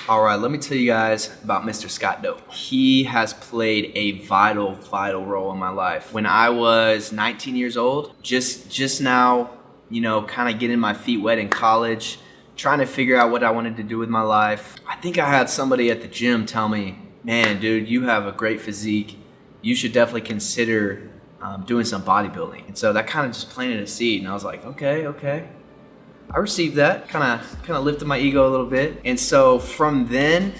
All right, let me tell you guys about Mr. Scott Dope. He has played a vital role in my life. When I was 19 years old, just now, kind of getting my feet wet in college, trying to figure out what I wanted to do with my life. I think I had somebody at the gym tell me, man, dude, you have a great physique. You should definitely consider doing some bodybuilding. And so that kind of just planted a seed, and I was like, okay. I received that, kind of lifted my ego a little bit. And so from then,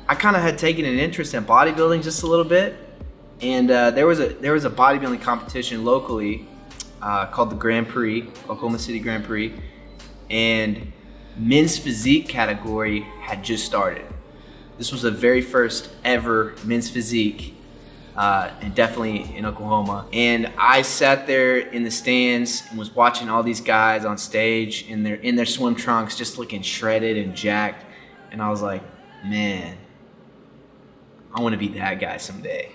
I kind of had taken an interest in bodybuilding just a little bit. And there was a bodybuilding competition locally called the Grand Prix, Oklahoma City Grand Prix. And men's physique category had just started. This was the very first ever men's physique, and definitely in Oklahoma. And I sat there in the stands and was watching all these guys on stage in their swim trunks, just looking shredded and jacked. And I was like, man, I want to be that guy someday.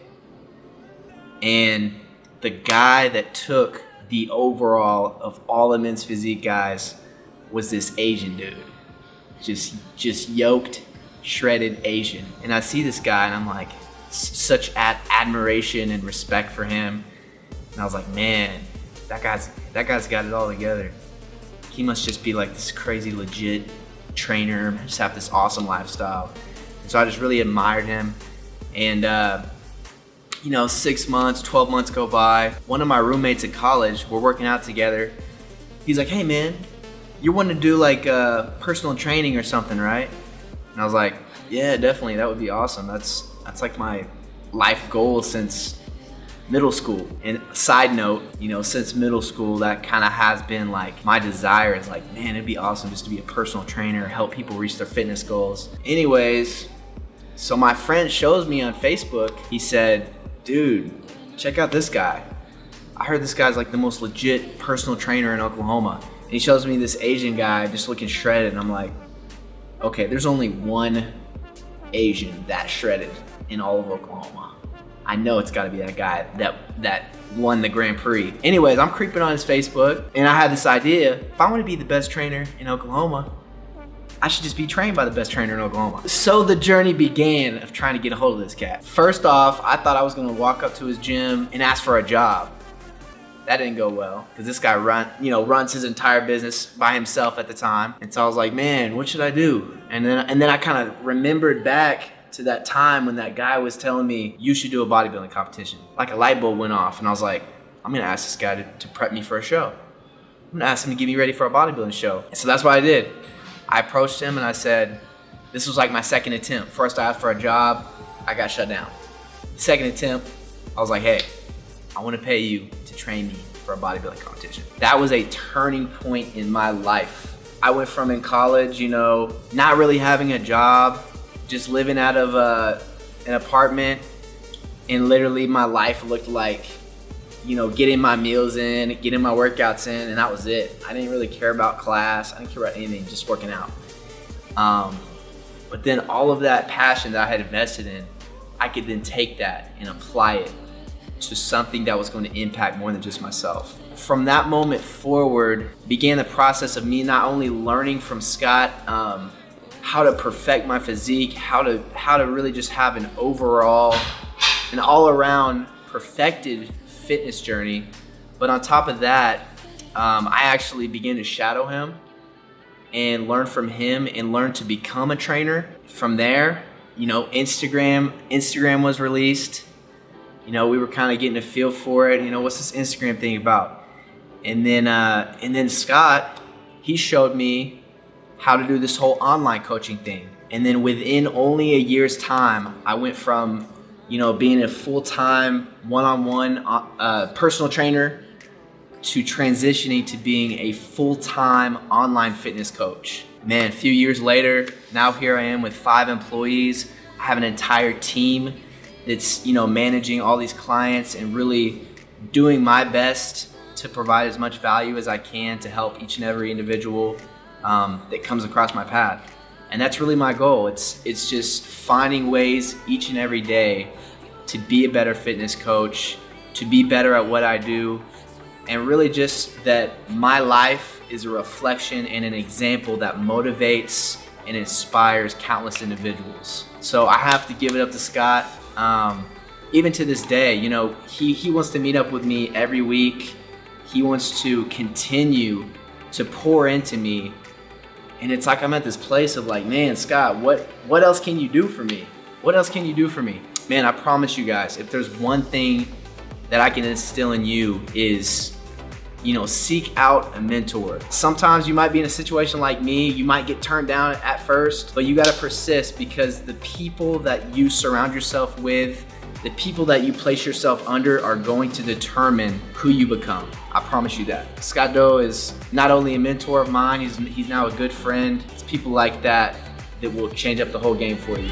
And the guy that took the overall of all the men's physique guys was this Asian dude, just yoked, shredded Asian. And I see this guy and I'm like, such admiration and respect for him. And I was like, man, that guy's got it all together. He must just be like this crazy legit trainer, just have this awesome lifestyle. And so I just really admired him. And 6 months, 12 months go by. One of my roommates at college, we're working out together. He's like, hey man, you're wanting to do like personal training or something, right? And I was like, yeah, definitely, that would be awesome. That's like my life goal since middle school. And side note, since middle school, that kind of has been like my desire is like, man, it'd be awesome just to be a personal trainer, help people reach their fitness goals. Anyways, so my friend shows me on Facebook, he said, dude, check out this guy. I heard this guy's like the most legit personal trainer in Oklahoma. And he shows me this Asian guy just looking shredded, and I'm like, okay, there's only one Asian that shredded in all of Oklahoma. I know it's gotta be that guy that won the Grand Prix. Anyways, I'm creeping on his Facebook, and I had this idea, if I wanna be the best trainer in Oklahoma, I should just be trained by the best trainer in Oklahoma. So the journey began of trying to get a hold of this cat. First off, I thought I was gonna walk up to his gym and ask for a job. That didn't go well, because this guy runs his entire business by himself at the time. And so I was like, man, what should I do? And then I kind of remembered back to that time when that guy was telling me, you should do a bodybuilding competition. Like a light bulb went off, and I was like, I'm gonna ask this guy to prep me for a show. I'm gonna ask him to get me ready for a bodybuilding show. And so that's what I did. I approached him and I said, this was like my second attempt. First I asked for a job, I got shut down. Second attempt, I was like, hey, I wanna pay you to train me for a bodybuilding competition. That was a turning point in my life. I went from in college, not really having a job, just living out of an apartment, and literally my life looked like, getting my meals in, getting my workouts in, and that was it. I didn't really care about class. I didn't care about anything, just working out. But then all of that passion that I had invested in, I could then take that and apply it to something that was going to impact more than just myself. From that moment forward began the process of me not only learning from Scott how to perfect my physique, how to really just have an all-around perfected fitness journey, but on top of that, I actually began to shadow him and learn from him and learn to become a trainer. From there, Instagram was released. We were kind of getting a feel for it. What's this Instagram thing about? And then Scott, he showed me how to do this whole online coaching thing. And then within only a year's time, I went from, being a full-time one-on-one personal trainer to transitioning to being a full-time online fitness coach. Man, a few years later, now here I am with 5 employees. I have an entire team that's managing all these clients and really doing my best to provide as much value as I can to help each and every individual that comes across my path. And that's really my goal. It's just finding ways each and every day to be a better fitness coach, to be better at what I do, and really just that my life is a reflection and an example that motivates and inspires countless individuals. So I have to give it up to Scott. Even to this day, you know, he wants to meet up with me every week. He wants to continue to pour into me. And it's like I'm at this place of like, man, Scott, what else can you do for me? What else can you do for me? Man, I promise you guys, if there's one thing that I can instill in you is, you know, seek out a mentor. Sometimes you might be in a situation like me, you might get turned down at first, but you gotta persist, because the people that you surround yourself with, the people that you place yourself under are going to determine who you become. I promise you that. Scott Doe is not only a mentor of mine, he's now a good friend. It's people like that that will change up the whole game for you.